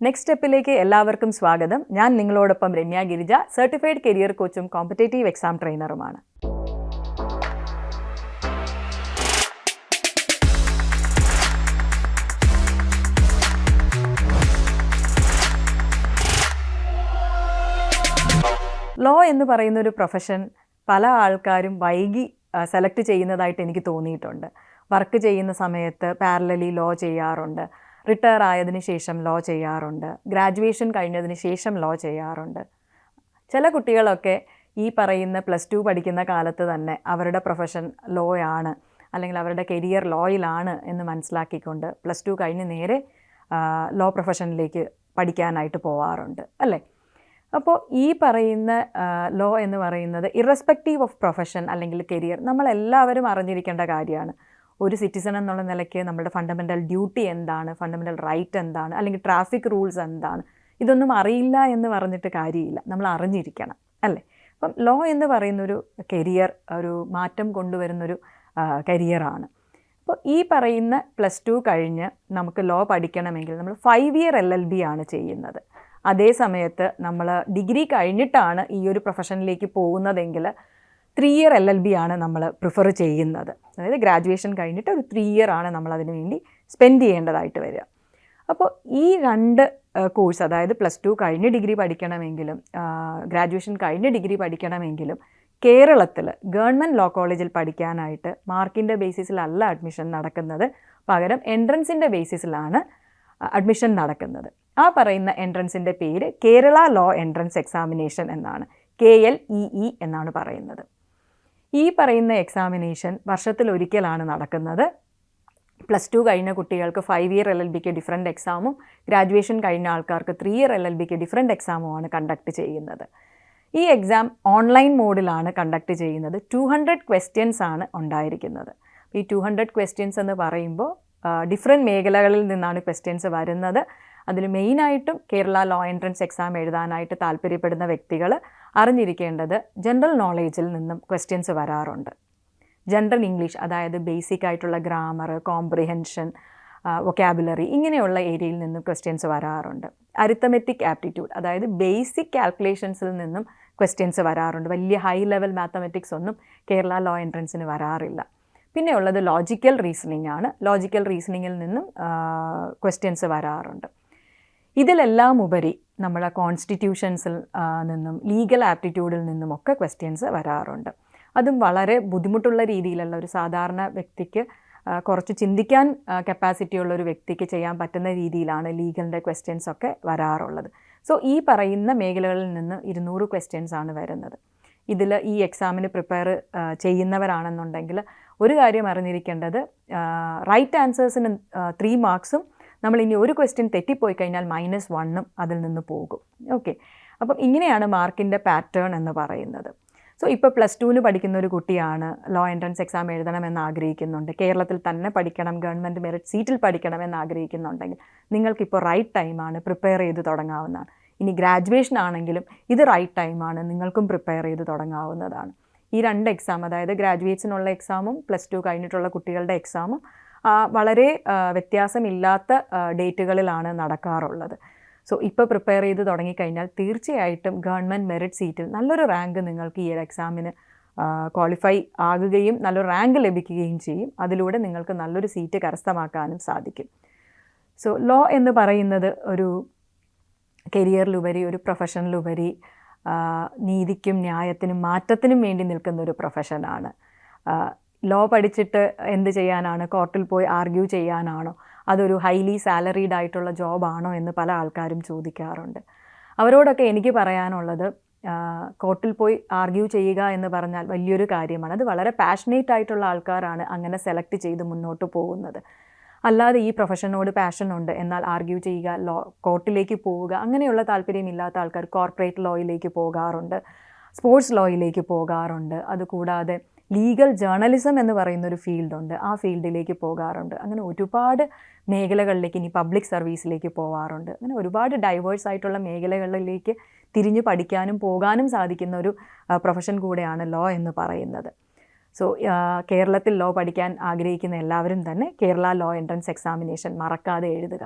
Next സ്റ്റെപ്പിലേക്ക് എല്ലാവർക്കും സ്വാഗതം. ഞാൻ നിങ്ങളോടൊപ്പം രമ്യ ഗിരിജ, സർട്ടിഫൈഡ് കരിയർ കോച്ചും കോമ്പറ്റേറ്റീവ് എക്സാം ട്രെയിനറുമാണ്. ലോ എന്ന് പറയുന്ന ഒരു പ്രൊഫഷൻ പല ആൾക്കാരും വൈകി സെലക്ട് ചെയ്യുന്നതായിട്ട് എനിക്ക് തോന്നിയിട്ടുണ്ട്. വർക്ക് ചെയ്യുന്ന സമയത്ത് പാരലലി ലോ ചെയ്യാറുണ്ട്, റിട്ടയർ ആയതിനു ശേഷം ലോ ചെയ്യാറുണ്ട്, ഗ്രാജുവേഷൻ കഴിഞ്ഞതിന് ശേഷം ലോ ചെയ്യാറുണ്ട്. ചില കുട്ടികളൊക്കെ ഈ പറയുന്ന +2 പഠിക്കുന്ന കാലത്ത് തന്നെ അവരുടെ പ്രൊഫഷൻ ലോ ആണ്, അല്ലെങ്കിൽ അവരുടെ കരിയർ ലോയിലാണ് എന്ന് മനസ്സിലാക്കിക്കൊണ്ട് +2 കഴിഞ്ഞ് നേരെ ലോ പ്രൊഫഷനിലേക്ക് പഠിക്കാനായിട്ട് പോവാറുണ്ട് അല്ലേ. അപ്പോൾ ഈ പറയുന്ന ലോ എന്ന് പറയുന്നത് ഇറസ്പെക്റ്റീവ് ഓഫ് പ്രൊഫഷൻ അല്ലെങ്കിൽ കരിയർ നമ്മളെല്ലാവരും അറിഞ്ഞിരിക്കേണ്ട കാര്യമാണ്. ഒരു സിറ്റിസൺ എന്നുള്ള നിലയ്ക്ക് നമ്മുടെ ഫണ്ടമെൻ്റൽ ഡ്യൂട്ടി എന്താണ്, ഫണ്ടമെൻ്റൽ റൈറ്റ് എന്താണ്, അല്ലെങ്കിൽ ട്രാഫിക് റൂൾസ് എന്താണ്, ഇതൊന്നും അറിയില്ല എന്ന് പറഞ്ഞിട്ട് കാര്യമില്ല, നമ്മൾ അറിഞ്ഞിരിക്കണം അല്ലേ. അപ്പം ലോ എന്ന് പറയുന്നൊരു കരിയർ, ഒരു മാറ്റം കൊണ്ടുവരുന്നൊരു കരിയറാണ്. അപ്പോൾ ഈ പറയുന്ന +2 കഴിഞ്ഞ് നമുക്ക് ലോ പഠിക്കണമെങ്കിൽ നമ്മൾ 5 ഇയർ LLB ആണ് ചെയ്യുന്നത്. അതേ സമയത്ത് നമ്മൾ ഡിഗ്രി കഴിഞ്ഞിട്ടാണ് ഈ ഒരു പ്രൊഫഷനിലേക്ക് പോകുന്നതെങ്കിൽ 3 ഇയർ LLB ആണ് നമ്മൾ പ്രിഫർ ചെയ്യുന്നത്. അതായത് ഗ്രാജുവേഷൻ കഴിഞ്ഞിട്ട് ഒരു 3 ഇയർ ആണ് നമ്മൾ അതിന് വേണ്ടി സ്പെൻഡ് ചെയ്യേണ്ടതായിട്ട് വരിക. അപ്പോൾ ഈ രണ്ട് കോഴ്സ്, അതായത് +2 കഴിഞ്ഞ് ഡിഗ്രി പഠിക്കണമെങ്കിലും ഗ്രാജുവേഷൻ കഴിഞ്ഞ് ഡിഗ്രി പഠിക്കണമെങ്കിലും കേരളത്തിൽ ഗവൺമെൻറ് ലോ കോളേജിൽ പഠിക്കാനായിട്ട് മാർക്കിൻ്റെ ബേസിസിലല്ല അഡ്മിഷൻ നടക്കുന്നത്, പകരം എൻട്രൻസിൻ്റെ ബേസിസിലാണ് അഡ്മിഷൻ നടക്കുന്നത്. ആ പറയുന്ന എൻട്രൻസിൻ്റെ പേര് കേരള ലോ എൻട്രൻസ് എക്സാമിനേഷൻ എന്നാണ്, KLEE എന്നാണ് പറയുന്നത്. ഈ പറയുന്ന എക്സാമിനേഷൻ വർഷത്തിലൊരിക്കലാണ് നടക്കുന്നത്. +2 കഴിഞ്ഞ കുട്ടികൾക്ക് 5 ഇയർ LLBക്ക് ഡിഫറെൻ്റ് എക്സാമും, ഗ്രാജുവേഷൻ കഴിഞ്ഞ ആൾക്കാർക്ക് 3 ഇയർ LLBക്ക് ഡിഫറെൻ്റ് എക്സാമുമാണ് കണ്ടക്ട് ചെയ്യുന്നത്. ഈ എക്സാം ഓൺലൈൻ മോഡിലാണ് കണ്ടക്ട് ചെയ്യുന്നത്. 200 ക്വസ്റ്റ്യൻസ് ആണ് ഉണ്ടായിരിക്കുന്നത്. ഈ 200 ക്വസ്റ്റ്യൻസ് എന്ന് പറയുമ്പോൾ ഡിഫറെൻറ്റ് മേഖലകളിൽ നിന്നാണ് ക്വസ്റ്റ്യൻസ് വരുന്നത്. അതിൽ മെയിനായിട്ടും കേരള ലോ എൻട്രൻസ് എക്സാം എഴുതാനായിട്ട് താല്പര്യപ്പെടുന്ന വ്യക്തികൾ അറിഞ്ഞിരിക്കേണ്ടത് ജനറൽ നോളേജിൽ നിന്നും ക്വസ്റ്റ്യൻസ് വരാറുണ്ട്. ജനറൽ ഇംഗ്ലീഷ്, അതായത് ബേസിക് ആയിട്ടുള്ള ഗ്രാമർ, കോംപ്രിഹെൻഷൻ, വൊക്കാബുലറി, ഇങ്ങനെയുള്ള ഏരിയയിൽ നിന്നും ക്വസ്റ്റ്യൻസ് വരാറുണ്ട്. അരിത്തമെറ്റിക് ആപ്റ്റിറ്റ്യൂഡ്, അതായത് ബേസിക് കാൽക്കുലേഷൻസിൽ നിന്നും ക്വസ്റ്റ്യൻസ് വരാറുണ്ട്. വലിയ ഹൈ ലെവൽ മാത്തമെറ്റിക്സ് ഒന്നും കേരള ലോ എൻട്രൻസിന് വരാറില്ല. പിന്നെ ഉള്ളത് ലോജിക്കൽ റീസണിംഗ് ആണ്. ലോജിക്കൽ റീസണിങ്ങിൽ നിന്നും ക്വസ്റ്റ്യൻസ് വരാറുണ്ട്. ഇതിലെല്ലാം ഉപരി നമ്മുടെ കോൺസ്റ്റിറ്റ്യൂഷൻസിൽ നിന്നും ലീഗൽ ആപ്റ്റിറ്റ്യൂഡിൽ നിന്നുമൊക്കെ ക്വസ്റ്റ്യൻസ് വരാറുണ്ട്. അതും വളരെ ബുദ്ധിമുട്ടുള്ള രീതിയിലുള്ള ഒരു സാധാരണ വ്യക്തിക്ക്, കുറച്ച് ചിന്തിക്കാൻ കപ്പാസിറ്റി ഉള്ള ഒരു വ്യക്തിക്ക് ചെയ്യാൻ പറ്റുന്ന രീതിയിലാണ് ലീഗലിൻ്റെ ക്വസ്റ്റ്യൻസ് ഒക്കെ വരാറുള്ളത്. സോ ഈ പറയുന്ന മേഖലകളിൽ നിന്ന് 200 ക്വസ്റ്റ്യൻസ് ആണ് വരുന്നത്. ഇതിൽ ഈ എക്സാമിന് പ്രിപ്പയർ ചെയ്യുന്നവരാണെന്നുണ്ടെങ്കിൽ ഒരു കാര്യം അറിഞ്ഞിരിക്കേണ്ടത്, റൈറ്റ് ആൻസേഴ്സിന് 3 മാർക്സും, നമ്മൾ ഇനി ഒരു ക്വസ്റ്റ്യൻ തെറ്റിപ്പോയി കഴിഞ്ഞാൽ -1 അതിൽ നിന്ന് പോകും. ഓക്കെ, അപ്പം ഇങ്ങനെയാണ് മാർക്കിൻ്റെ പാറ്റേൺ എന്ന് പറയുന്നത്. സോ ഇപ്പോൾ +2 പഠിക്കുന്ന ഒരു കുട്ടിയാണ്, ലോ എൻട്രൻസ് എക്സാം എഴുതണമെന്ന് ആഗ്രഹിക്കുന്നുണ്ട്, കേരളത്തിൽ തന്നെ പഠിക്കണം, ഗവൺമെൻറ് മെറിറ്റ് സീറ്റിൽ പഠിക്കണമെന്ന് ആഗ്രഹിക്കുന്നുണ്ടെങ്കിൽ നിങ്ങൾക്കിപ്പോൾ റൈറ്റ് ടൈമാണ്, പ്രിപ്പയർ ചെയ്ത് തുടങ്ങാവുന്നതാണ്. ഇനി ഗ്രാജുവേഷൻ ആണെങ്കിലും ഇത് റൈറ്റ് ടൈമാണ്, നിങ്ങൾക്കും പ്രിപ്പയർ ചെയ്ത് തുടങ്ങാവുന്നതാണ്. ഈ 2 എക്സാം, അതായത് ഗ്രാജുവേറ്റ്സിനുള്ള എക്സാമും +2 കഴിഞ്ഞിട്ടുള്ള കുട്ടികളുടെ എക്സാമും വളരെ വ്യത്യാസമില്ലാത്ത ഡേറ്റുകളിലാണ് നടക്കാറുള്ളത്. സോ ഇപ്പോൾ പ്രിപ്പയർ ചെയ്ത് തുടങ്ങിക്കഴിഞ്ഞാൽ തീർച്ചയായിട്ടും ഗവൺമെൻറ് മെറിറ്റ് സീറ്റിൽ നല്ലൊരു റാങ്ക് നിങ്ങൾക്ക് ഈ ഒരു എക്സാമിന് ക്വാളിഫൈ ആകുകയും നല്ലൊരു റാങ്ക് ലഭിക്കുകയും ചെയ്യും. അതിലൂടെ നിങ്ങൾക്ക് നല്ലൊരു സീറ്റ് കരസ്ഥമാക്കാനും സാധിക്കും. സോ ലോ എന്ന് പറയുന്നത് ഒരു കരിയറിലുപരി, ഒരു പ്രൊഫഷനിലുപരി നീതിക്കും ന്യായത്തിനും മാറ്റത്തിനും വേണ്ടി നിൽക്കുന്ന ഒരു പ്രൊഫഷനാണ്. ലോ പഠിച്ചിട്ട് എന്ത് ചെയ്യാനാണ്? കോർട്ടിൽ പോയി ആർഗ്യൂ ചെയ്യാനാണോ? അതൊരു ഹൈലി സാലറീഡ് ആയിട്ടുള്ള ജോബാണോ എന്ന് പല ആൾക്കാരും ചോദിക്കാറുണ്ട്. അവരോടൊക്കെ എനിക്ക് പറയാനുള്ളത്, കോർട്ടിൽ പോയി ആർഗ്യൂ ചെയ്യുക എന്ന് പറഞ്ഞാൽ വലിയൊരു കാര്യമാണ്. അത് വളരെ പാഷനേറ്റ് ആയിട്ടുള്ള ആൾക്കാരാണ് അങ്ങനെ സെലക്ട് ചെയ്ത് മുന്നോട്ട് പോകുന്നത്. അല്ലാതെ ഈ പ്രൊഫഷനോട് പാഷനുണ്ട് എന്നാൽ ആർഗ്യൂ ചെയ്യുക, ലോ കോർട്ടിലേക്ക് പോവുക, അങ്ങനെയുള്ള താല്പര്യമില്ലാത്ത ആൾക്കാർ കോർപ്പറേറ്റ് ലോയിലേക്ക് പോകാറുണ്ട്, സ്പോർട്സ് ലോയിലേക്ക് പോകാറുണ്ട്. അതുകൂടാതെ ലീഗൽ ജേർണലിസം എന്ന് പറയുന്നൊരു ഫീൽഡുണ്ട്, ആ ഫീൽഡിലേക്ക് പോകാറുണ്ട്. അങ്ങനെ ഒരുപാട് മേഖലകളിലേക്ക്, ഇനി പബ്ലിക് സർവീസിലേക്ക് പോകാറുണ്ട്. അങ്ങനെ ഒരുപാട് ഡൈവേഴ്സ് ആയിട്ടുള്ള മേഖലകളിലേക്ക് തിരിഞ്ഞു പഠിക്കാനും പോകാനും സാധിക്കുന്ന ഒരു പ്രൊഫഷൻ കൂടെയാണ് ലോ എന്ന് പറയുന്നത്. സോ കേരളത്തിൽ ലോ പഠിക്കാൻ ആഗ്രഹിക്കുന്ന എല്ലാവരും തന്നെ കേരള ലോ എൻട്രൻസ് എക്സാമിനേഷൻ മറക്കാതെ എഴുതുക.